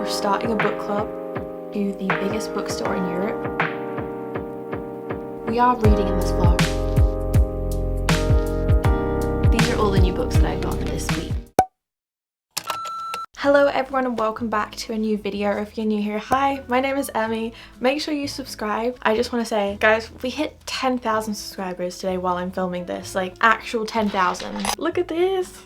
we're starting a book club to the biggest bookstore in Europe. We are reading in this vlog. These are all the new books that I got this week. Hello everyone and welcome back to a new video. If you're new here, hi, my name is Emmy. Make sure you subscribe. I just want to say, guys, we hit 10,000 subscribers today while I'm filming this, like actual 10,000. Look at this.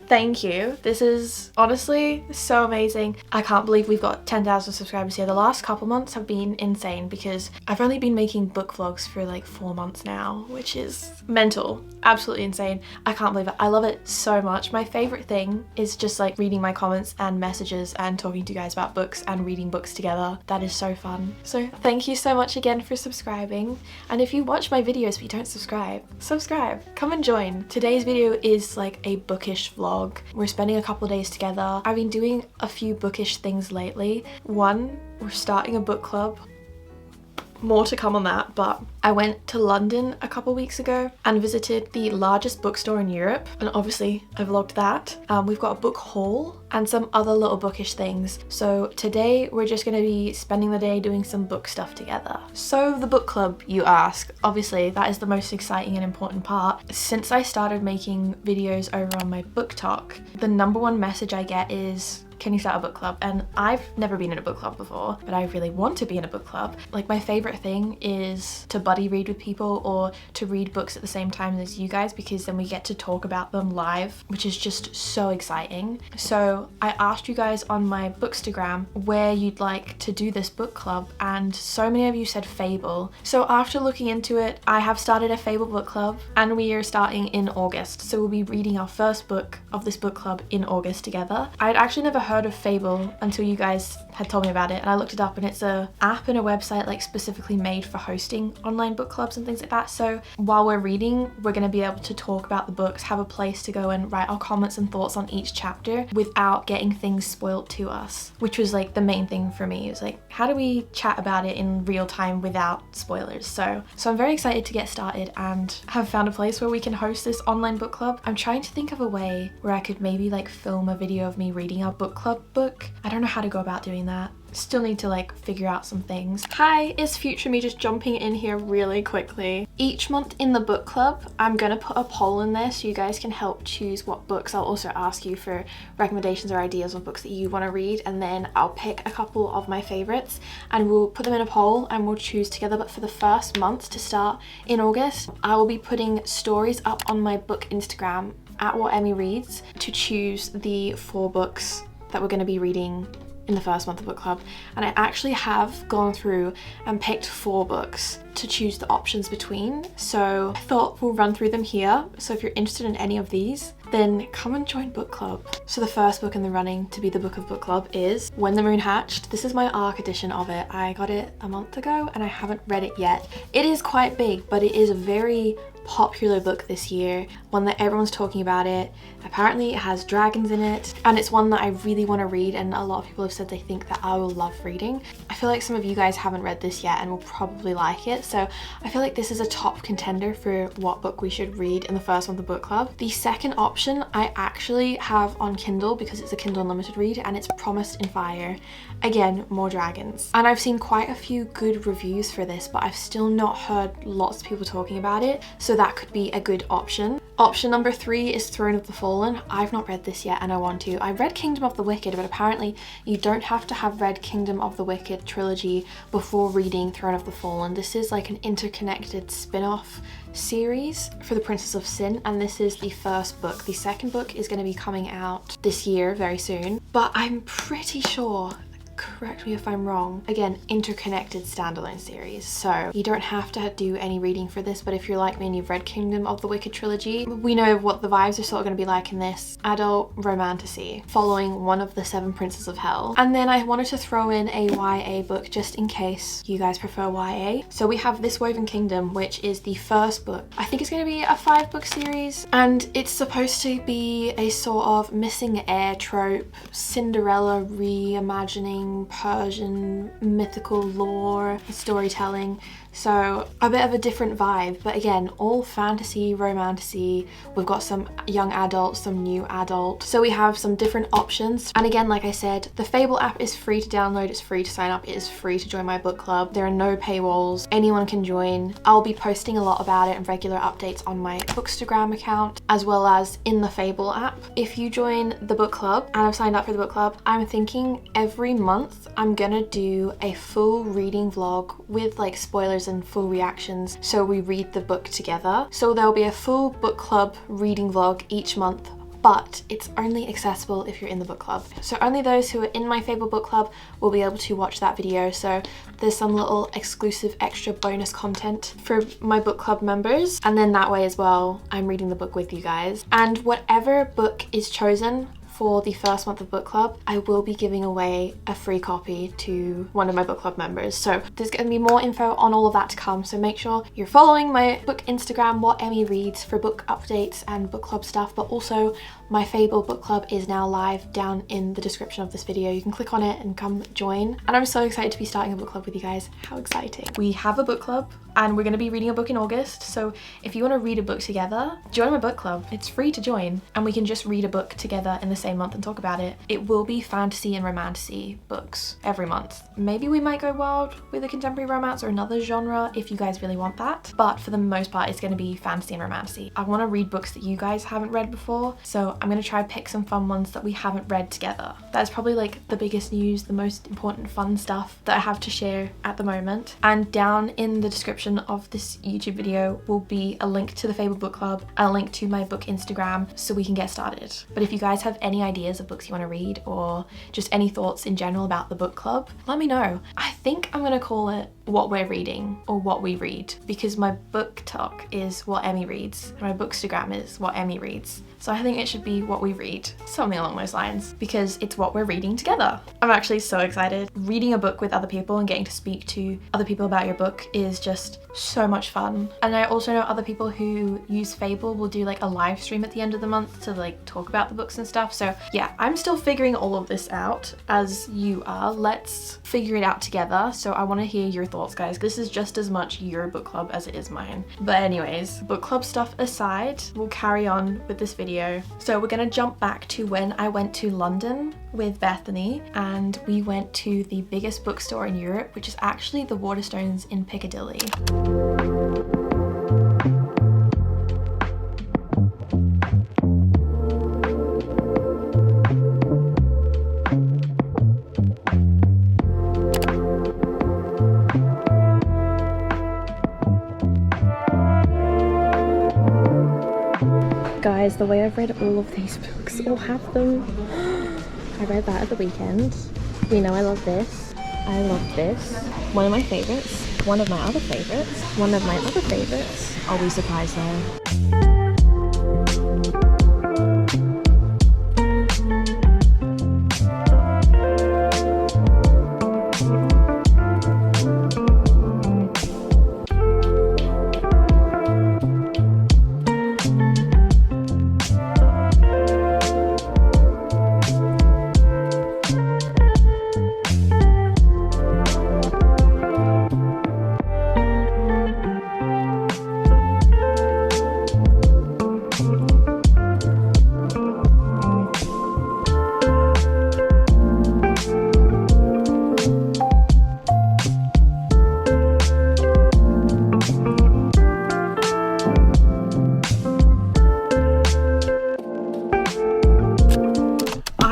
Thank you. This is honestly so amazing. I can't believe we've got 10,000 subscribers here. The last couple months have been insane because I've only been making book vlogs for like 4 months now, which is mental. Absolutely insane. I can't believe it. I love it so much. My favorite thing is just like reading my comments and messages and talking to you guys about books and reading books together. That is so fun. So thank you so much again for subscribing. And if you watch my videos but you don't subscribe, come and join. Today's video is like a bookish vlog. We're spending a couple days together. I've been doing a few bookish things lately. One, we're starting a book club. More to come on that, but I went to London a couple weeks ago and visited the largest bookstore in Europe, and obviously I vlogged that. We've got a book haul and some other little bookish things. So today we're just going to be spending the day doing some book stuff together. So the book club, you ask. Obviously that is the most exciting and important part. Since I started making videos over on my book talk, the #1 message I get is, can you start a book club? And I've never been in a book club before, but I really want to be in a book club. Like, my favorite thing is to buddy read with people or to read books at the same time as you guys, because then we get to talk about them live, which is just so exciting. So I asked you guys on my bookstagram where you'd like to do this book club, and so many of you said Fable. So after looking into it, I have started a Fable book club, and we are starting in August. So we'll be reading our first book of this book club in August together. I'd actually never heard of Fable until you guys had told me about it, and I looked it up, and it's a app and a website like specifically made for hosting online book clubs and things like that. So while we're reading, we're going to be able to talk about the books, have a place to go and write our comments and thoughts on each chapter without getting things spoiled to us, which was like the main thing for me. Is like, how do we chat about it in real time without spoilers? So I'm very excited to get started and have found a place where we can host this online book club. I'm trying to think of a way where I could maybe like film a video of me reading our book club book. I don't know how to go about doing that. Still need to like figure out some things. Hi, it's future me just jumping in here really quickly. Each month in the book club, I'm gonna put a poll in there so you guys can help choose what books. I'll also ask you for recommendations or ideas of books that you want to read, and then I'll pick a couple of my favorites and we'll put them in a poll and we'll choose together. But for the first month to start in August, I will be putting stories up on my book Instagram at What Emmy Reads to choose the 4 books that we're going to be reading in the first month of book club. And I actually have gone through and picked 4 books to choose the options between, so I thought we'll run through them here. So if you're interested in any of these, then come and join book club. So the first book in the running to be the book of book club is When the Moon Hatched. This is my ARC edition of it. I got it a month ago and I haven't read it yet. It is quite big, but it is a very popular book this year, one that everyone's talking about it. Apparently it has dragons in it, and it's one that I really want to read, and a lot of people have said they think that I will love reading. I feel like some of you guys haven't read this yet and will probably like it, so I feel like this is a top contender for what book we should read in the first month of book club. The second option I actually have on Kindle because it's a Kindle Unlimited read, and it's Promised in Fire. Again, more dragons. And I've seen quite a few good reviews for this, but I've still not heard lots of people talking about it, so that could be a good option. Option number 3 is Throne of the Fallen. I've not read this yet and I want to. I read Kingdom of the Wicked, but apparently you don't have to have read Kingdom of the Wicked trilogy before reading Throne of the Fallen. This is like an interconnected spin-off series for the Princess of Sin, and this is the first book. The second book is going to be coming out this year very soon, but I'm pretty sure, correct me if I'm wrong, again, interconnected standalone series, so you don't have to do any reading for this. But if you're like me and you've read Kingdom of the Wicked trilogy, we know what the vibes are sort of going to be like in this. Adult romantasy following one of the 7 princes of hell. And then I wanted to throw in a YA book just in case you guys prefer YA. So we have This Woven Kingdom, which is the first book. I think it's going to be a 5-book series, and it's supposed to be a sort of missing heir trope, Cinderella reimagining Viking, Persian, mythical lore, storytelling. So a bit of a different vibe, but again, all fantasy, romantasy. We've got some young adult, some new adult. So we have some different options. And again, like I said, the Fable app is free to download, it's free to sign up, it is free to join my book club. There are no paywalls, anyone can join. I'll be posting a lot about it and regular updates on my Bookstagram account, as well as in the Fable app. If you join the book club and I've signed up for the book club, I'm thinking every month I'm gonna do a full reading vlog with like spoilers and full reactions, so we read the book together. So there'll be a full book club reading vlog each month, but it's only accessible if you're in the book club. So only those who are in my Fable book club will be able to watch that video. So there's some little exclusive extra bonus content for my book club members, and then that way as well I'm reading the book with you guys. And whatever book is chosen for the first month of book club, I will be giving away a free copy to one of my book club members. So there's going to be more info on all of that to come, so make sure you're following my book Instagram, What Emmy Reads, for book updates and book club stuff. But also my Fable book club is now live down in the description of this video. You can click on it and come join. And I'm so excited to be starting a book club with you guys. How exciting. We have a book club and we're going to be reading a book in August. So if you want to read a book together, join my book club. It's free to join and we can just read a book together in the same month and talk about it. It will be fantasy and romantasy books every month. Maybe we might go wild with a contemporary romance or another genre if you guys really want that. But for the most part, it's going to be fantasy and romantasy. I want to read books that you guys haven't read before. So I'm going to try to pick some fun ones that we haven't read together. That's probably like the biggest news, the most important fun stuff that I have to share at the moment. And down in the description of this YouTube video will be a link to the Fable book club, a link to my book Instagram, so we can get started. But if you guys have any ideas of books you want to read or just any thoughts in general about the book club, let me know. I think I'm gonna call it What We're Reading or What We Read, because my book talk is What Emmy Reads and my bookstagram is What Emmy Reads. So I think it should be What We Read, something along those lines, because it's what we're reading together. I'm actually so excited. Reading a book with other people and getting to speak to other people about your book is just so much fun. And I also know other people who use Fable will do like a live stream at the end of the month to like talk about the books and stuff. So yeah, I'm still figuring all of this out as you are. Let's figure it out together. So I want to hear your thoughts, guys. This is just as much your book club as it is mine. But anyways, book club stuff aside, we'll carry on with this video. So we're gonna jump back to when I went to London with Bethany and we went to the biggest bookstore in Europe, which is actually the Waterstones in Piccadilly. Guys, the way I've read all of these books or have them, I read that at the weekend. You know I love this. I love this. One of my favorites. One of my other favorites. One of my other favorites. Are we surprised though?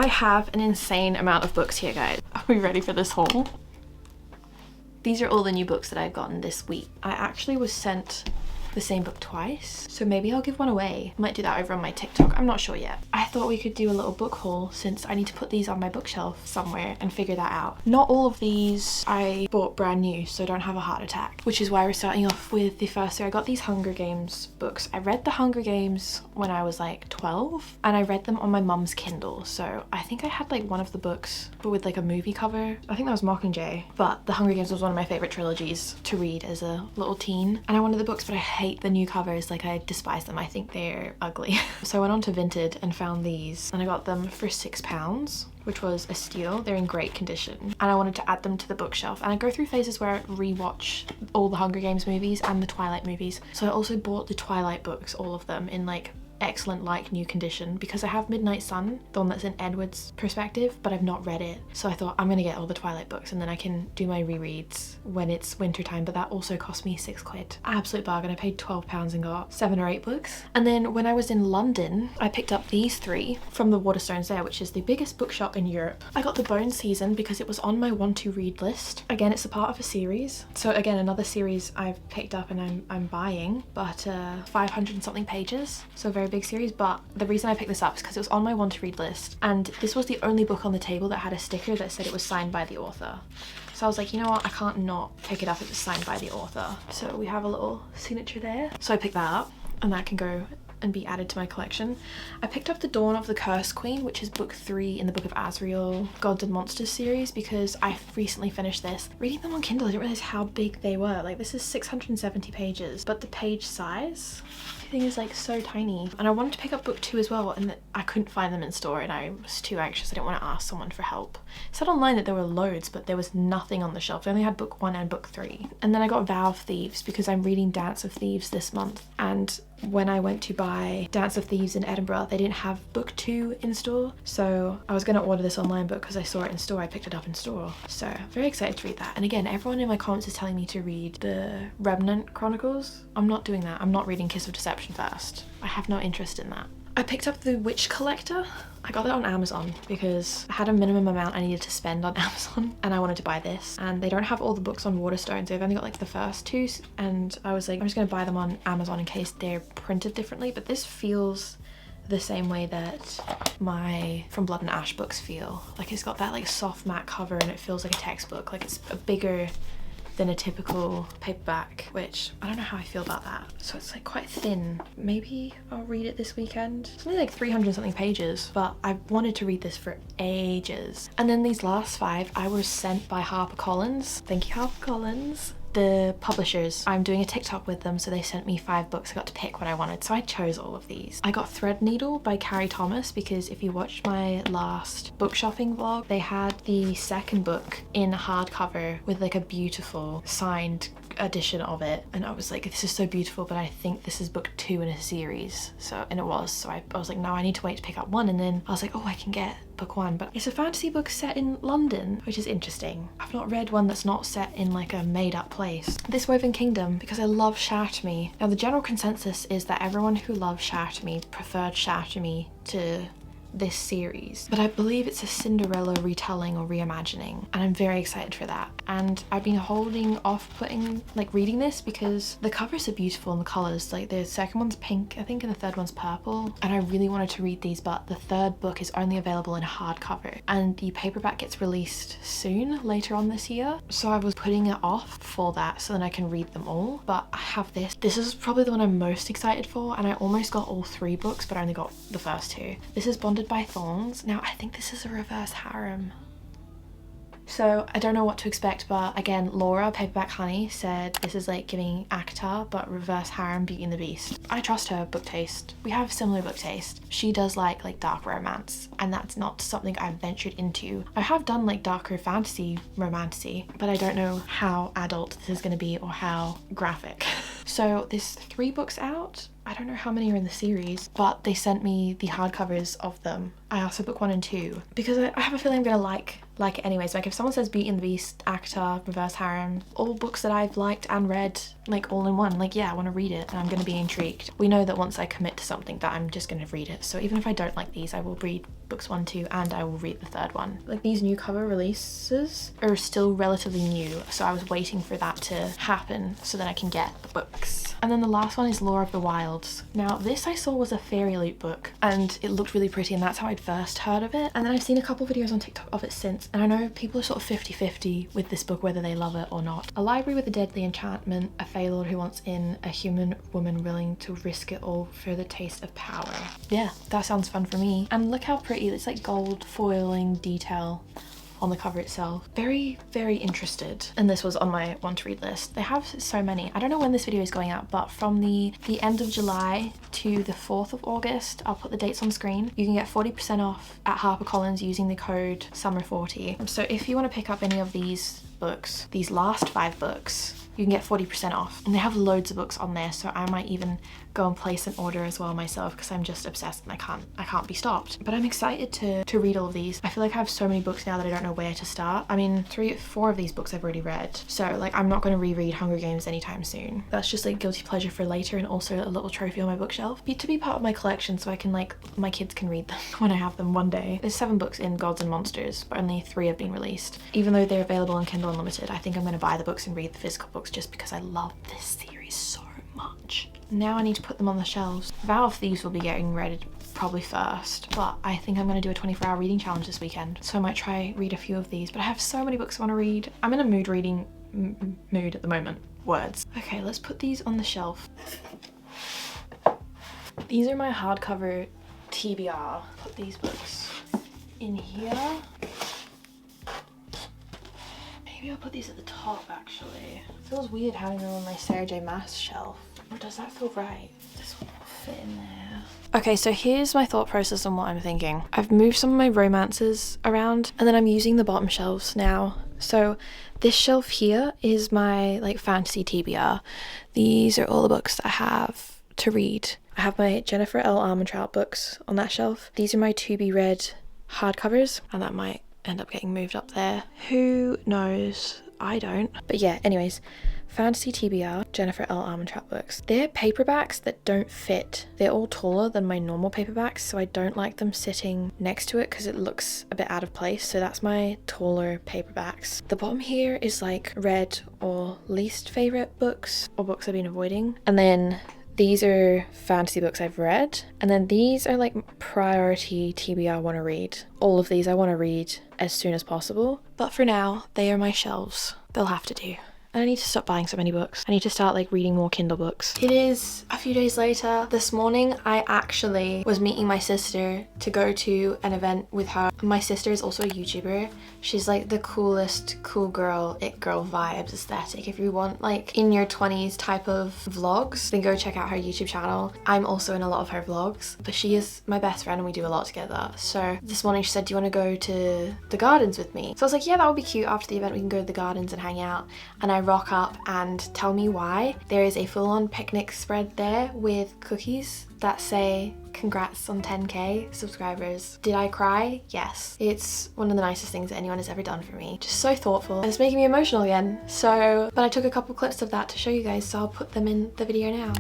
Have an insane amount of books here, guys. Are we ready for this haul? These are all the new books that I've gotten this week. I actually was sent the same book twice, so maybe I'll give one away. Might do that over on my TikTok, I'm not sure yet. I thought we could do a little book haul since I need to put these on my bookshelf somewhere and figure that out. Not all of these I bought brand new, so don't have a heart attack, which is why we're starting off with the first. So I got these Hunger Games books. I read the Hunger Games when I was like 12 and I read them on my mum's Kindle, so I think I had like one of the books but with like a movie cover. I think that was Mockingjay, but the Hunger Games was one of my favorite trilogies to read as a little teen, and I wanted the books but I hate the new covers, like I despise them. I think they're ugly. So I went on to Vinted and found these, and I got them for £6, which was a steal. They're in great condition, and I wanted to add them to the bookshelf. And I go through phases where I rewatch all the Hunger Games movies and the Twilight movies. So I also bought the Twilight books, all of them, in like excellent like new condition, because I have Midnight Sun, the one that's in Edward's perspective, but I've not read it. So I thought I'm gonna get all the Twilight books and then I can do my rereads when it's winter time. But that also cost me £6. Absolute bargain. I paid £12 and got 7 or 8 books. And then when I was in London, I picked up these 3 from the Waterstones there, which is the biggest bookshop in Europe. I got the Bone Season because it was on my want to read list. Again, it's a part of a series. So again, another series I've picked up and I'm buying, but 500 and something pages. So very big series. But the reason I picked this up is because it was on my want to read list, and this was the only book on the table that had a sticker that said it was signed by the author. So I was like, you know what, I can't not pick it up if it's signed by the author. So we have a little signature there. So I picked that up, and that can go and be added to my collection. I picked up The Dawn of the Curse Queen, which is book 3 in the Book of Asriel Gods and Monsters series, because I recently finished this. Reading them on Kindle, I didn't realize how big they were. Like, this is 670 pages, but the page size, everything is like so tiny. And I wanted to pick up book 2 as well, and I couldn't find them in store, and I was too anxious. I didn't want to ask someone for help. It said online that there were loads, but there was nothing on the shelf. They only had book 1 and book 3. And then I got Vow of Thieves because I'm reading Dance of Thieves this month, and when I went to buy Dance of Thieves in Edinburgh, they didn't have book 2 in store. So I was going to order this online, but because I saw it in store, I picked it up in store. So very excited to read that. And again, everyone in my comments is telling me to read the Remnant Chronicles. I'm not doing that. I'm not reading Kiss of Deception first. I have no interest in that. I picked up The Witch Collector. I got it on Amazon because I had a minimum amount I needed to spend on Amazon, and I wanted to buy this. And they don't have all the books on Waterstones. They've only got like the first 2, and I was like, I'm just gonna buy them on Amazon in case they're printed differently. But this feels the same way that my From Blood and Ash books feel. Like, it's got that like soft matte cover, and it feels like a textbook. Like, it's a bigger than a typical paperback, which I don't know how I feel about that. So it's like quite thin. Maybe I'll read it this weekend. It's only like 300 something pages, but I wanted to read this for ages. And then these last 5 I was sent by HarperCollins. Thank you, HarperCollins. The publishers, I'm doing a TikTok with them, so they sent me 5 books. I got to pick what I wanted, so I chose all of these. I got Threadneedle by Carrie Thomas because if you watched my last book shopping vlog, they had the second book in hardcover with like a beautiful signed edition of it, and I was like, this is so beautiful, but I think this is book 2 in a series. So, and it was, so I was like, no, I need to wait to pick up 1, and then I was like, oh, I can get book 1, but it's a fantasy book set in London, which is interesting. I've not read one that's not set in like a made-up place. This Woven Kingdom, because I love Shatterme. Now the general consensus is that everyone who loves Shatterme preferred Shatterme to this series, but I believe it's a Cinderella retelling or reimagining, and I'm very excited for that. And I've been holding off reading this because the covers are beautiful and the colors, like the second one's pink I think and the third one's purple, and I really wanted to read these, but the third book is only available in hardcover and the paperback gets released soon, later on this year, so I was putting it off for that so then I can read them all. But I have this is probably the one I'm most excited for, and I almost got all 3 books but I only got the first 2. This is Bonded by Thorns. Now I think this is a reverse harem, so I don't know what to expect, but again, Laura, Paperback Honey, said this is like giving ACOTAR but reverse harem Beauty and the Beast. I trust her book taste. We have similar book taste. She does like dark romance, and that's not something I've ventured into. I have done like darker fantasy romancy, but I don't know how adult this is going to be or how graphic. So there's 3 books out. I don't know how many are in the series, but they sent me the hardcovers of them. I asked for book 1 and 2 because I have a feeling I'm gonna like it anyways. Like if someone says Beauty and the Beast, ACOTAR, reverse harem, all books that I've liked and read like all in one, like yeah, I want to read it and I'm gonna be intrigued. We know that once I commit to something that I'm just gonna read it. So even if I don't like these, I will read books 1, 2, and I will read the third one. Like these new cover releases are still relatively new, so I was waiting for that to happen so that I can get the books. And then the last one is Lore of the Wilds. Now this I saw was a fairy loot book and it looked really pretty, and that's how I'd first heard of it. And then I've seen a couple videos on TikTok of it since, and I know people are sort of 50-50 with this book, whether they love it or not. A library with a deadly enchantment, a Fey Lord who wants in, a human woman willing to risk it all for the taste of power. Yeah, that sounds fun for me. And look how pretty, it's like gold foiling detail on the cover itself. Very, very interested. And this was on my want to read list. They have so many. I don't know when this video is going out, but from the end of July to the 4th of August, I'll put the dates on screen. You can get 40% off at HarperCollins using the code SUMMER40. So if you want to pick up any of these books, these last 5 books, you can get 40% off. And they have loads of books on there, so I might even go and place an order as well myself because I'm just obsessed and I can't be stopped. But I'm excited to read all of these. I feel like I have so many books now that I don't know where to start. I mean, 4 of these books I've already read. So like I'm not going to reread Hunger Games anytime soon. That's just like guilty pleasure for later and also a little trophy on my bookshelf. To be part of my collection so I can like, my kids can read them when I have them one day. There's 7 books in Gods and Monsters, but only 3 have been released. Even though they're available on Kindle Unlimited, I think I'm going to buy the books and read the physical books just because I love this series so much. Now I need to put them on the shelves. Vow of Thieves will be getting read probably first, but I think I'm going to do a 24-hour reading challenge this weekend, so I might try read a few of these. But I have so many books I want to read. I'm in a mood reading mood at the moment. Words. Okay, let's put these on the shelf. These are my hardcover TBR. Put these books in here. Maybe I'll put these at the top actually. It feels weird having them on my Sarah J Maas shelf. Or does that feel right? This one will fit in there. Okay, so here's my thought process on what I'm thinking. I've moved some of my romances around and then I'm using the bottom shelves now. So this shelf here is my like fantasy TBR. These are all the books that I have to read. I have my Jennifer L. Armentrout books on that shelf. These are my to be read hardcovers and that might end up getting moved up there. Who knows? I don't. But yeah, anyways, fantasy TBR, Jennifer L. Armentrout books. They're paperbacks that don't fit. They're all taller than my normal paperbacks, so I don't like them sitting next to it because it looks a bit out of place. So that's my taller paperbacks. The bottom here is like read or least favorite books or books I've been avoiding. And then these are fantasy books I've read. And then these are like priority TBR want to read. All of these I want to read as soon as possible. But for now, they are my shelves. They'll have to do. And I need to stop buying so many books. I need to start like reading more Kindle books. It is a few days later. This morning I actually was meeting my sister to go to an event with her. My sister is also a YouTuber. She's like the coolest cool girl, it girl vibes aesthetic. If you want like in your 20s type of vlogs, then go check out her YouTube channel. I'm also in a lot of her vlogs, but she is my best friend and we do a lot together. So this morning she said, do you want to go to the gardens with me? So I was like, yeah, that would be cute. After the event we can go to the gardens and hang out. And I rock up and tell me why. There is a full-on picnic spread there with cookies that say congrats on 10k subscribers. Did I cry? Yes. It's one of the nicest things that anyone has ever done for me. Just so thoughtful and it's making me emotional again. So, but I took a couple clips of that to show you guys, so I'll put them in the video now.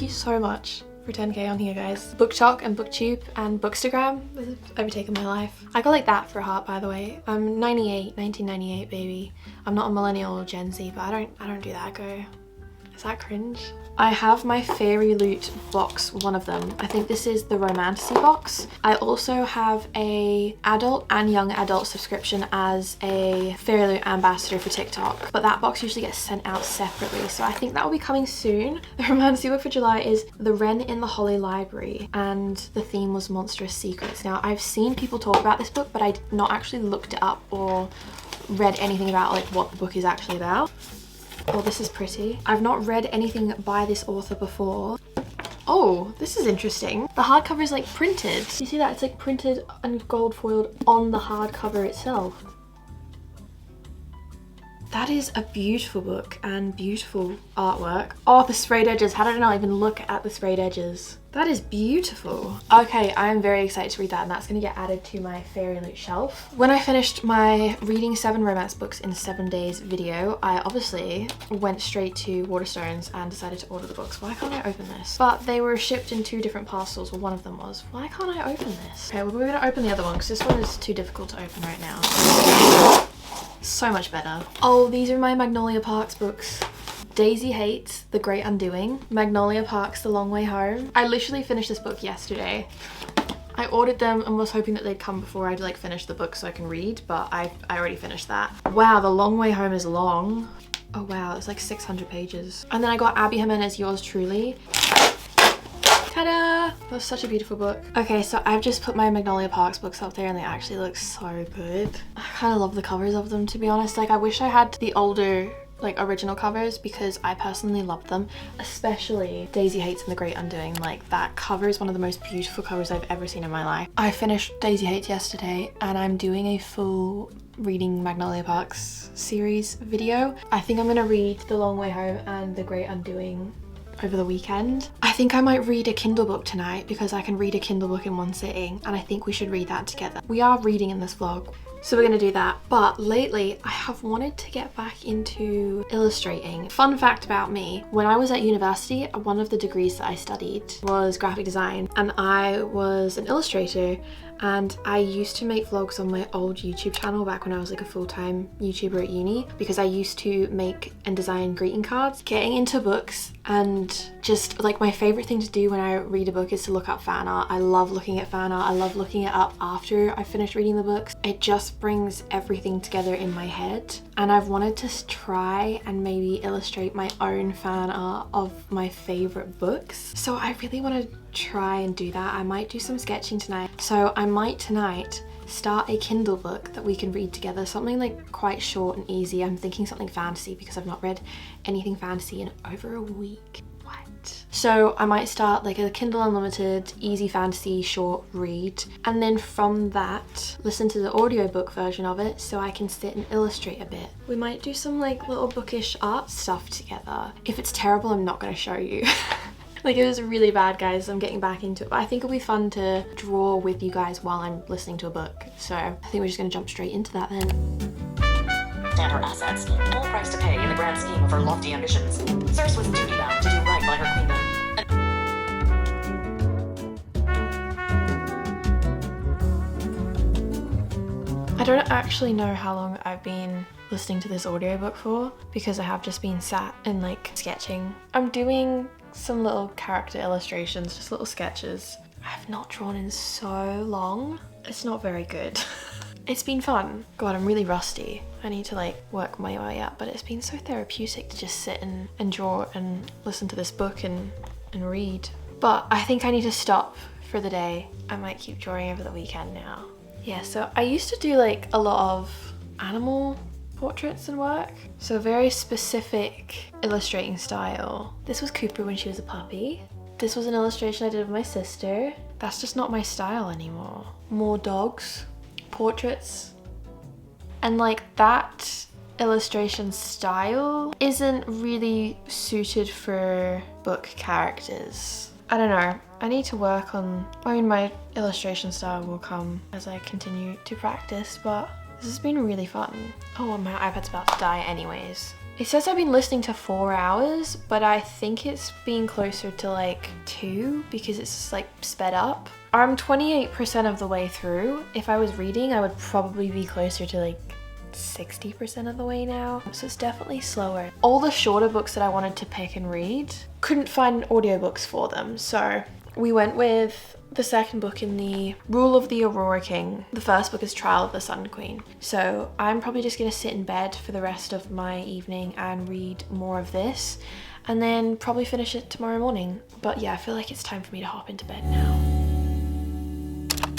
So much for 10k on here, guys. BookTok and BookTube and Bookstagram has overtaken my life. I got like that for a heart, by the way. I'm 1998 baby. I'm not a millennial or Gen Z, but I don't do that. Go. Is that cringe? I have my Fairy Loot box, one of them. I think this is the Romantasy box. I also have a adult and young adult subscription as a Fairy Loot ambassador for TikTok, but that box usually gets sent out separately, so I think that will be coming soon. The Romantasy book for July is The Wren in the Holly Library, and the theme was Monstrous Secrets. Now, I've seen people talk about this book, but I'd not actually looked it up or read anything about like what the book is actually about. Oh, this is pretty. I've not read anything by this author before. Oh, this is interesting. The hardcover is like printed. You see that? It's like printed and gold foiled on the hardcover itself. That is a beautiful book and beautiful artwork. Oh, the sprayed edges. How did I not even look at the sprayed edges? That is beautiful. Okay, I'm very excited to read that, and that's gonna get added to my Fairy Loot shelf. When I finished my reading 7 romance books in 7 days video, I obviously went straight to Waterstones and decided to order the books. Why can't I open this? But they were shipped in 2 different parcels, well, one of them was. Why can't I open this? Okay, well, we're gonna open the other one because this one is too difficult to open right now. So much better. Oh, these are my Magnolia Parks books. Daisy Hates The Great Undoing, Magnolia Parks The Long Way Home. I literally finished this book yesterday. I ordered them and was hoping that they'd come before I'd like finish the book so I can read, but I already finished that. Wow, The Long Way Home is long. Oh wow, it's like 600 pages. And then I got Abby Jimenez Yours Truly. Ta-da! That was such a beautiful book. Okay, so I've just put my Magnolia Parks books up there and they actually look so good. I kind of love the covers of them, to be honest. Like, I wish I had the older, like, original covers because I personally love them, especially Daisy Hates and the Great Undoing. Like, that cover is one of the most beautiful covers I've ever seen in my life. I finished Daisy Hates yesterday and I'm doing a full reading Magnolia Parks series video. I think I'm gonna read The Long Way Home and The Great Undoing over the weekend. I think I might read a Kindle book tonight because I can read a Kindle book in one sitting, and I think we should read that together. We are reading in this vlog, so we're gonna do that. But lately I have wanted to get back into illustrating. Fun fact about me, when I was at university, one of the degrees that I studied was graphic design, and I was an illustrator, and I used to make vlogs on my old YouTube channel back when I was like a full-time YouTuber at uni, because I used to make and design greeting cards. Getting into books, and just like my favorite thing to do when I read a book is to look up fan art. I love looking at fan art. I love looking it up after I finish reading the books. It just brings everything together in my head, and I've wanted to try and maybe illustrate my own fan art of my favorite books. So I really want to try and do that. I might do some sketching tonight. So I might tonight start a Kindle book that we can read together, something like quite short and easy. I'm thinking something fantasy because I've not read anything fantasy in over a week. What? So I might start like a Kindle Unlimited easy fantasy short read, and then from that listen to the audiobook version of it so I can sit and illustrate a bit. We might do some like little bookish art stuff together. If it's terrible, I'm not going to show you. Like, it was really bad, guys. I'm getting back into it, but I think it'll be fun to draw with you guys while I'm listening to a book. So I think we're just gonna jump straight into that then. And her assets, all price to pay in the grand scheme of her lofty ambitions. Circe was duty-bound to do right by her queendom. I don't actually know how long I've been listening to this audiobook for, because I have just been sat and like sketching. I'm doing some little character illustrations, just little sketches. I've not drawn in so long. It's not very good. It's been fun. God, I'm really rusty. I need to like work my way up, but it's been so therapeutic to just sit and draw and listen to this book and read. But I think I need to stop for the day. I might keep drawing over the weekend now. Yeah, so I used to do like a lot of animal portraits and work, so very specific illustrating style. This was Cooper when she was a puppy. This was an illustration I did of my sister. That's just not my style anymore. More dogs, portraits, and like that illustration style isn't really suited for book characters. I don't know. I need to work on, I mean, my illustration style will come as I continue to practice, but this has been really fun. Oh, my iPad's about to die anyways. It says I've been listening to 4 hours, but I think it's been closer to like 2 because it's just like sped up. I'm 28% of the way through. If I was reading, I would probably be closer to like 60% of the way now. So it's definitely slower. All the shorter books that I wanted to pick and read, couldn't find audiobooks for them. So we went with the second book in the Rule of the Aurora King. The first book is Trial of the Sun Queen. So I'm probably just gonna sit in bed for the rest of my evening and read more of this, and then probably finish it tomorrow morning. But yeah, I feel like it's time for me to hop into bed now.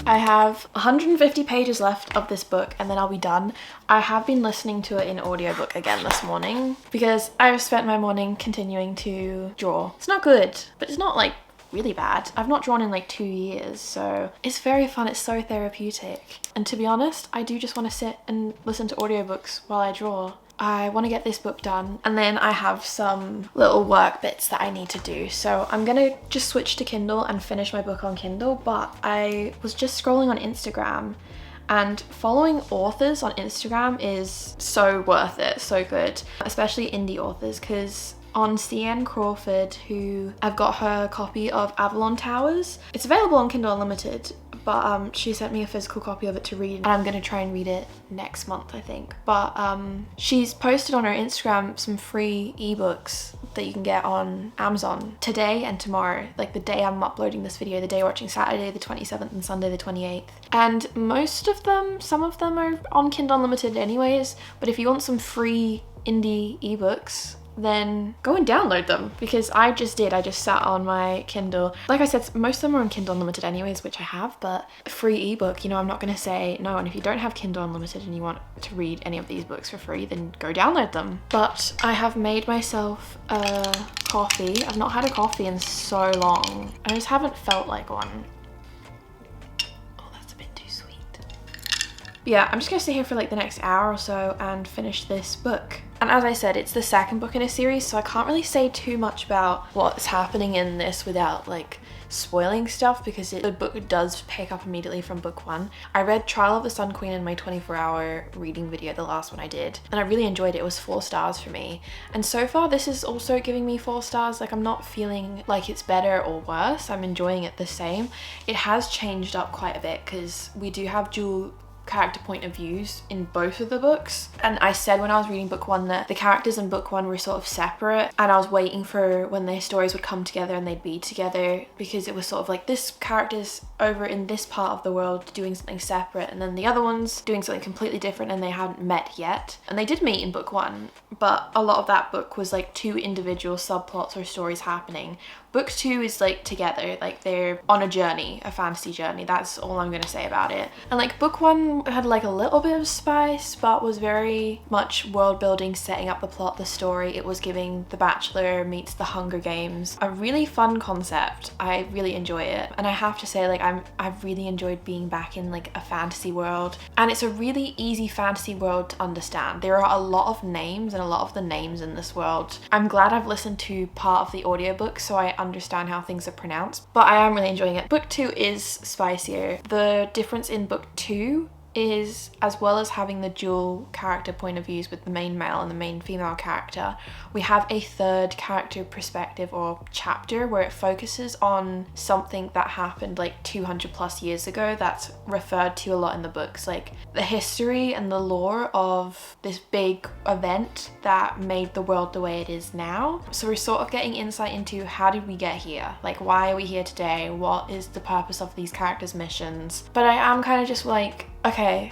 I have 150 pages left of this book and then I'll be done. I have been listening to it in audiobook again this morning because I've spent my morning continuing to draw. It's not good, but it's not like really bad. I've not drawn in like 2 years, so it's very fun. It's so therapeutic. And to be honest, I do just want to sit and listen to audiobooks while I draw. I want to get this book done, and then I have some little work bits that I need to do. So I'm gonna just switch to Kindle and finish my book on Kindle, but I was just scrolling on Instagram, and following authors on Instagram is so worth it, so good, especially indie authors, because on C.N. Crawford, who I've got her copy of Avalon Towers. It's available on Kindle Unlimited, but she sent me a physical copy of it to read, and I'm gonna try and read it next month, I think. But she's posted on her Instagram some free ebooks that you can get on Amazon today and tomorrow, like the day I'm uploading this video, the day you're watching, Saturday the 27th and Sunday the 28th. And most of them, some of them are on Kindle Unlimited anyways, but if you want some free indie ebooks, then go and download them, because I just sat on my Kindle. Like I said, most of them are on Kindle Unlimited anyways, which I have, but a free ebook, you know, I'm not going to say no. And if you don't have Kindle Unlimited and you want to read any of these books for free, then go download them. But I have made myself a coffee. I've not had a coffee in so long. I just haven't felt like one. Oh, that's a bit too sweet. Yeah, I'm just gonna stay here for like the next hour or so and finish this book. And as I said, it's the second book in a series, so I can't really say too much about what's happening in this without like spoiling stuff, because the book does pick up immediately from book one. I read Trial of the Sun Queen in my 24-hour reading video, the last one I did, and I really enjoyed it. It was 4 stars for me. And so far this is also giving me 4 stars. Like, I'm not feeling like it's better or worse. I'm enjoying it the same. It has changed up quite a bit because we do have dual character point of views in both of the books. And I said when I was reading book one that the characters in book one were sort of separate, and I was waiting for when their stories would come together and they'd be together, because it was sort of like this character's over in this part of the world doing something separate, and then the other one's doing something completely different, and they hadn't met yet. And they did meet in book one, but a lot of that book was like 2 individual subplots or stories happening. Book 2 is like together, like they're on a journey, a fantasy journey. That's all I'm gonna say about it. And like book 1 had like a little bit of spice, but was very much world building, setting up the plot, the story. It was giving The Bachelor meets The Hunger Games. A really fun concept. I really enjoy it. And I have to say, like, I've really enjoyed being back in like a fantasy world. And it's a really easy fantasy world to understand. There are a lot of names, and a lot of the names in this world, I'm glad I've listened to part of the audiobook so I understand how things are pronounced, but I am really enjoying it. Book 2 is spicier. The difference in book 2 is, as well as having the dual character point of views with the main male and the main female character, we have a third character perspective or chapter where it focuses on something that happened like 200 plus years ago that's referred to a lot in the books, like the history and the lore of this big event that made the world the way it is now. So we're sort of getting insight into how did we get here, like why are we here today, what is the purpose of these characters' missions. But I am kind of just like, okay,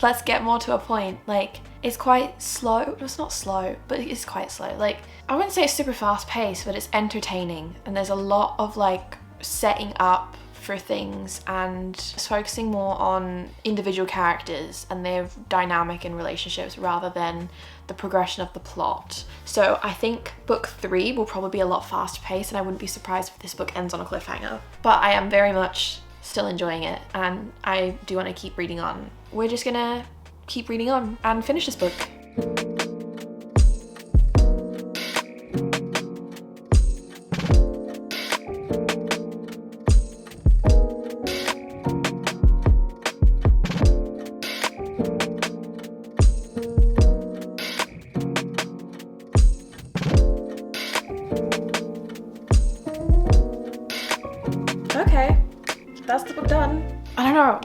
let's get more to a point. Like, it's quite slow. It's not slow, but it is quite slow. Like, I wouldn't say it's super fast paced, but it's entertaining. And there's a lot of like setting up for things and focusing more on individual characters and their dynamic in relationships rather than the progression of the plot. So I think book 3 will probably be a lot faster paced, and I wouldn't be surprised if this book ends on a cliffhanger. But I am very much still enjoying it, and I do want to keep reading on. We're just gonna keep reading on and finish this book. Okay, that's the book done. I don't know.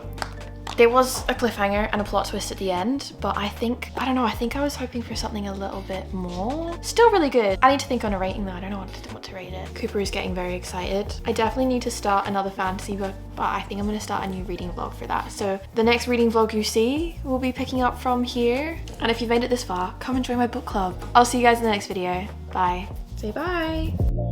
There was a cliffhanger and a plot twist at the end, but I think I was hoping for something a little bit more. Still really good. I need to think on a rating though. I don't know what to rate it. Cooper is getting very excited. I definitely need to start another fantasy book, but I think I'm gonna start a new reading vlog for that. So the next reading vlog you see will be picking up from here. And if you've made it this far, come and join my book club. I'll see you guys in the next video. Bye. Say bye.